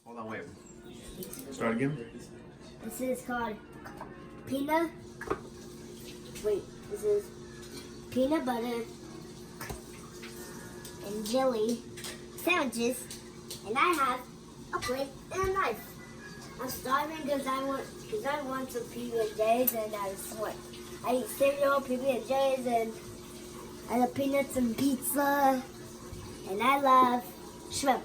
Hold on, wait. Start again. This is called peanut. Wait, this is peanut butter and jelly sandwiches, and I have a plate and a knife. I'm starving because I want some PB&Js, and I eat cereal, PB&Js, and I love peanuts and pizza, and I love shrimp.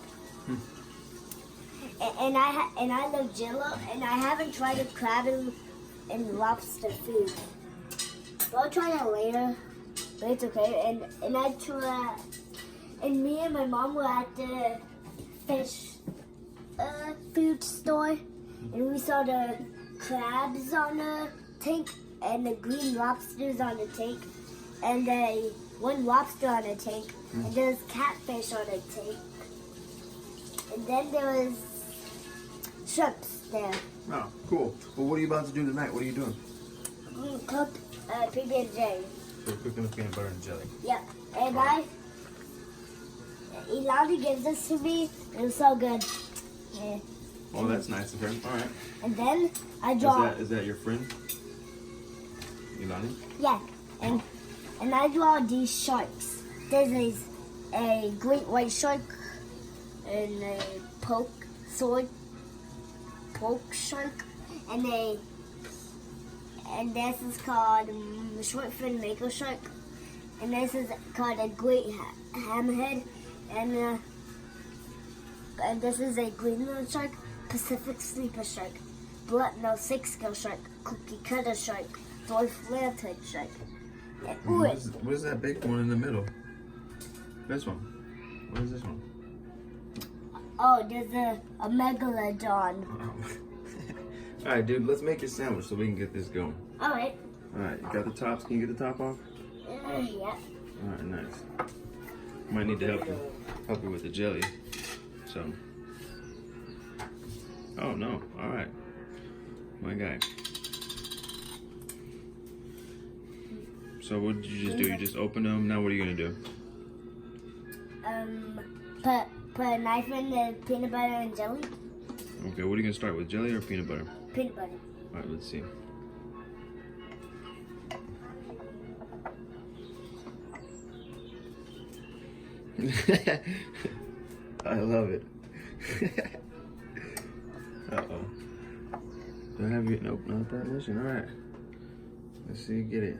And I love Jello, and I haven't tried the crab and lobster food. But I'll try that later. But it's okay. And I try. And me and my mom were at the fish food store, and we saw the crabs on the tank and the green lobsters on the tank, and the one lobster on the tank, and there was catfish on the tank, and then there was shrimps there. Oh, cool. Well, what are you about to do tonight? What are you doing? I'm gonna cook PB&J. We're cooking the peanut butter and jelly. Yep. And Ilani gives this to me. It was so good. Yeah. Oh, that's nice of her. All right. And then I draw. Is that your friend? Ilani? Yeah. And I draw these sharks. There's a great white shark and a poke shark, and this is called short fin mako shark, and this is called a great hammerhead, and this is a Greenland shark, Pacific sleeper shark, blood-nose six-gill shark, cookie cutter shark, dwarf lantern shark. And What is that big one in the middle? This one. What is this one? oh, there's a megalodon. All right, dude. Let's make your sandwich so we can get this going. All right. All right. You got the tops? Can you get the top off? Yeah. All right. Nice. Might need to help you with the jelly. So. Oh no. All right. My guy. So what did you just do? You just opened them. Now what are you gonna do? Put a knife in the peanut butter and jelly. Okay. What are you gonna start with? Jelly or peanut butter? Peanut butter. All right. Let's see. I love it. Uh-oh. Do I have you? Nope, not that much. All right. Let's see, get it.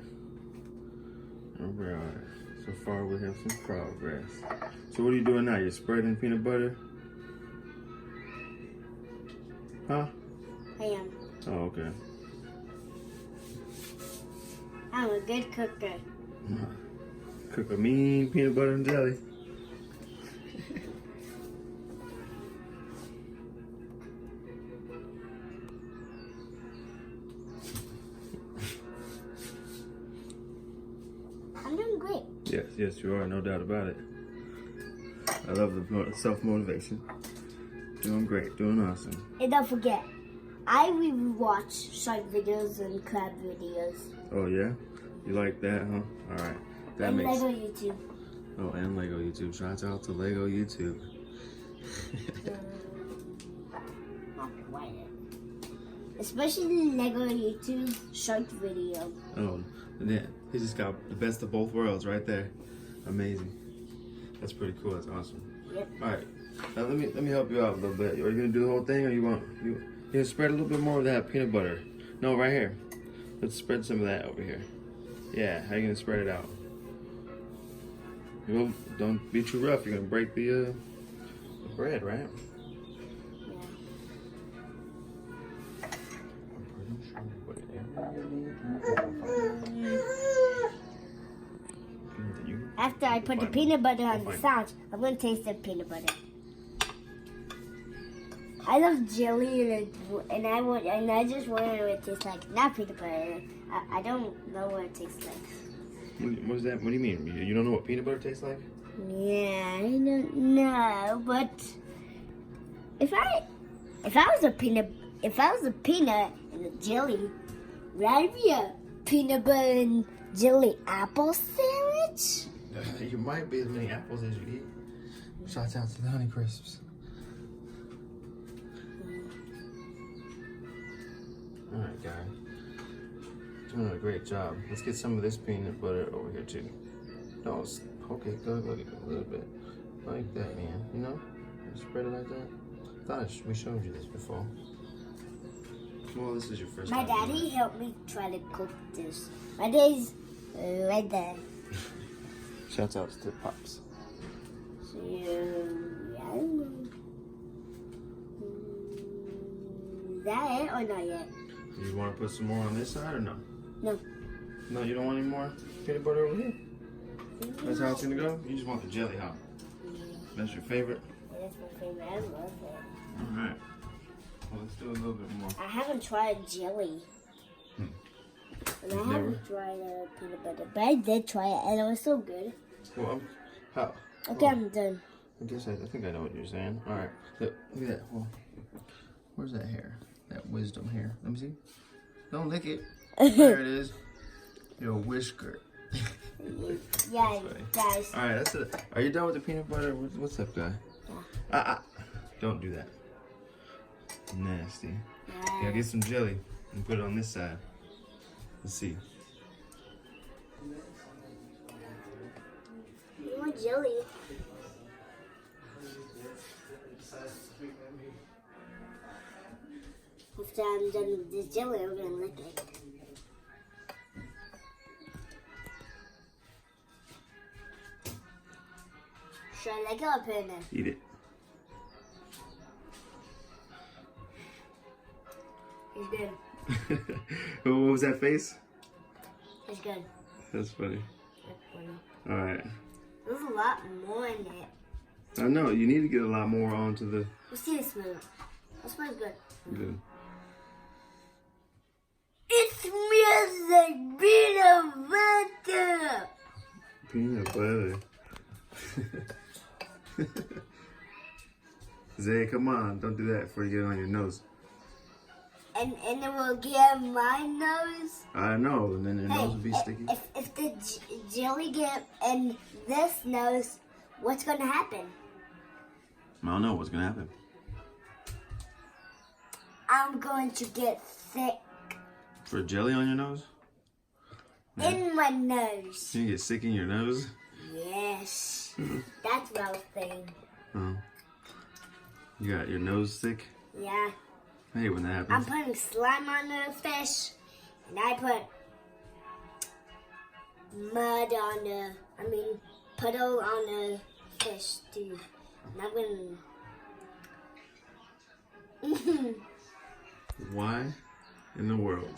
All right. So far, we have some progress. So what are you doing now? You're spreading peanut butter? Huh? I am. Oh, okay. I'm a good cooker. Cook a mean peanut butter and jelly. I'm doing great. Yes, you are, no doubt about it. I love the self-motivation. Doing great, doing awesome. And don't forget, I rewatch shark videos and crab videos. Oh yeah? You like that, huh? Alright. That and makes Lego YouTube. Oh, and Lego YouTube. Shout out to Lego YouTube. Not quite. Especially Lego YouTube shark video. Oh, yeah. He just got the best of both worlds right there. Amazing. That's pretty cool. That's awesome. Yep. Alright. Now let me help you out a little bit. Are you gonna do the whole thing, or you gonna spread a little bit more of that peanut butter? No, right here. Let's spread some of that over here. Yeah, how you gonna spread it out? Don't be too rough. You're gonna break the bread, right? After I put the peanut butter on the sandwich, I'm gonna taste the peanut butter. I love jelly and I just wonder what it tastes like. Not peanut butter. I don't know what it tastes like. What is that? What do you mean? You don't know what peanut butter tastes like? Yeah, I don't know. But if I was a peanut and a jelly, would I be a peanut butter and jelly apple sandwich? You might be as many apples as you eat. Shout out to the Honey Crisps. All right, guy. Doing a great job. Let's get some of this peanut butter over here too. No, okay, go a little bit like that, man. You know, spread it like that. We showed you this before. Well, this is your first My time. daddy helped me try to cook this. My daddy's right there. Shout outs to Pops. So, yeah. Is that it or not yet? You want to put some more on this side or no? No. No, you don't want any more peanut butter over here? That's how it's gonna go? You just want the jelly, huh? That's your favorite? Yeah, that's my favorite. I love it. Alright. Well, let's do a little bit more. I haven't tried jelly. And I Never? haven't tried peanut butter, but I did try it and it was so good. Well, how? Okay, I'm done. I guess I think I know what you're saying. Alright. Look at that. Well, where's that hair? That wisdom hair. Let me see. Don't lick it. There it is. Your whisker. Yeah, guys. Alright, that's it. Are you done with the peanut butter? What's up, guy? Yeah. Don't do that. Nasty. Yeah, get some jelly and put it on this side. Let's see. More jelly. After I'm done with this jelly, I'm gonna lick it. Should I lick it or put it in there? Eat it. It's good. What was that face? It's good. That's funny. That's funny. Alright. There's a lot more in it. I know, you need to get a lot more onto the... Let's see the smell. That smells good. Good. It smells like peanut butter. Peanut butter. Zay, come on, don't do that before you get it on your nose. And it will get my nose. I know, and then your nose will be sticky. If the jelly get in this nose, what's gonna happen? I don't know what's gonna happen. I'm going to get sick For jelly on your nose? in my nose. You get sick in your nose? Yes, that's what I was saying. Oh. You got your nose sick? Yeah, I hate when that I'm happens. putting slime on the fish, and I put mud on the, puddle on the fish too. And I'm gonna. Why in the world?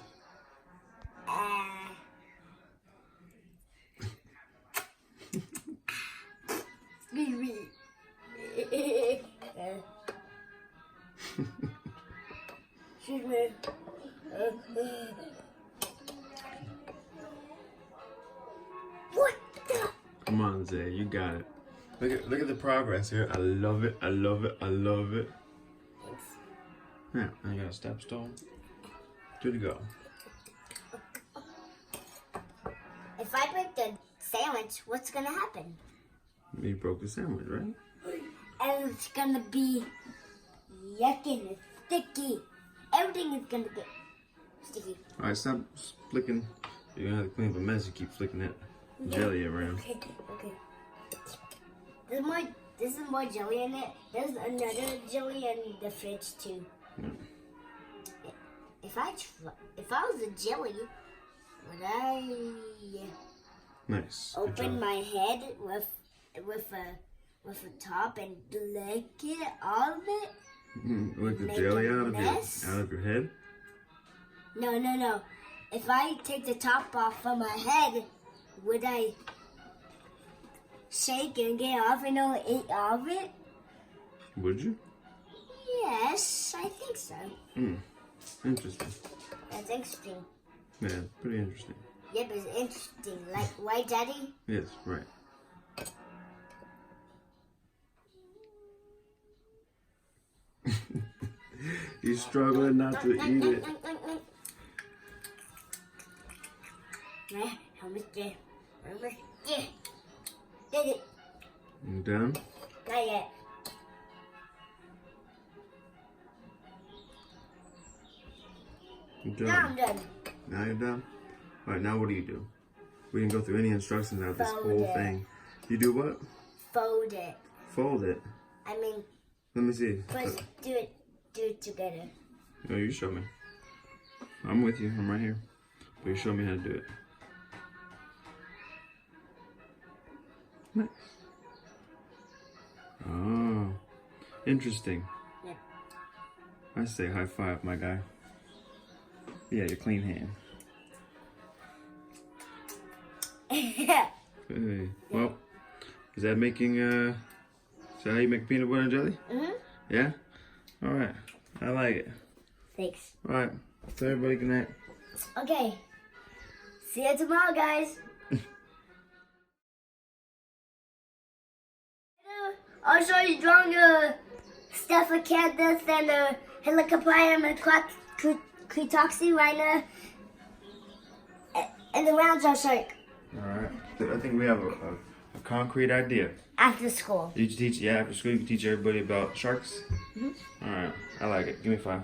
Excuse me. Excuse me. What the? Come on, Zay, you got it. Look at the progress here. I love it. I love it. I love it. Thanks. Yeah, I got a step stool. Good to go. If I break the sandwich, what's gonna happen? You broke the sandwich, right? And it's gonna be yucky and sticky. Everything is gonna get sticky. All right, stop flicking. You're gonna have to clean up a mess. You keep flicking that jelly around. Okay. There's more jelly in it. There's another jelly in the fridge too. Yeah. If I was a jelly, would I Nice. Good open job. my head with a top and lick it, all of it? Lick the Make jelly a out of mess? your head. No. If I take the top off of my head, would I shake and get off and I'll eat all of it? Would you? Yes, I think so. Interesting. That's interesting. Yeah, pretty interesting. Yep, it's interesting. Like, right, Daddy? Yes, right. He's struggling not to eat it. How much there? Did it. You done? Not yet. Good job. Now I'm done. Now you're done? Alright, now what do you do? We didn't go through any instructions out of this whole thing. You do what? Fold it. Fold it. I mean, Let me see. first do it together. No, you show me. I'm with you. I'm right here. But you show me how to do it. Nice. Oh, interesting. Yeah. I say high five, my guy. Yeah, your clean hand. Hey. Well, is that making is that how you make peanut butter and jelly? Mhm. Yeah? Alright. I like it. Thanks. Alright. Tell everybody good night. Okay. See you tomorrow, guys. Also, you drawing Steph Candace and Helicopter and Kritoxy Rhino. And the rounds are shark. Alright. I think we have a concrete idea. After school. Did you teach, yeah, after school you can teach everybody about sharks? Mhm. Alright. I like it. Give me 5.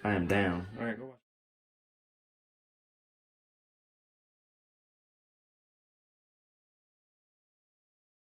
I am down. Alright.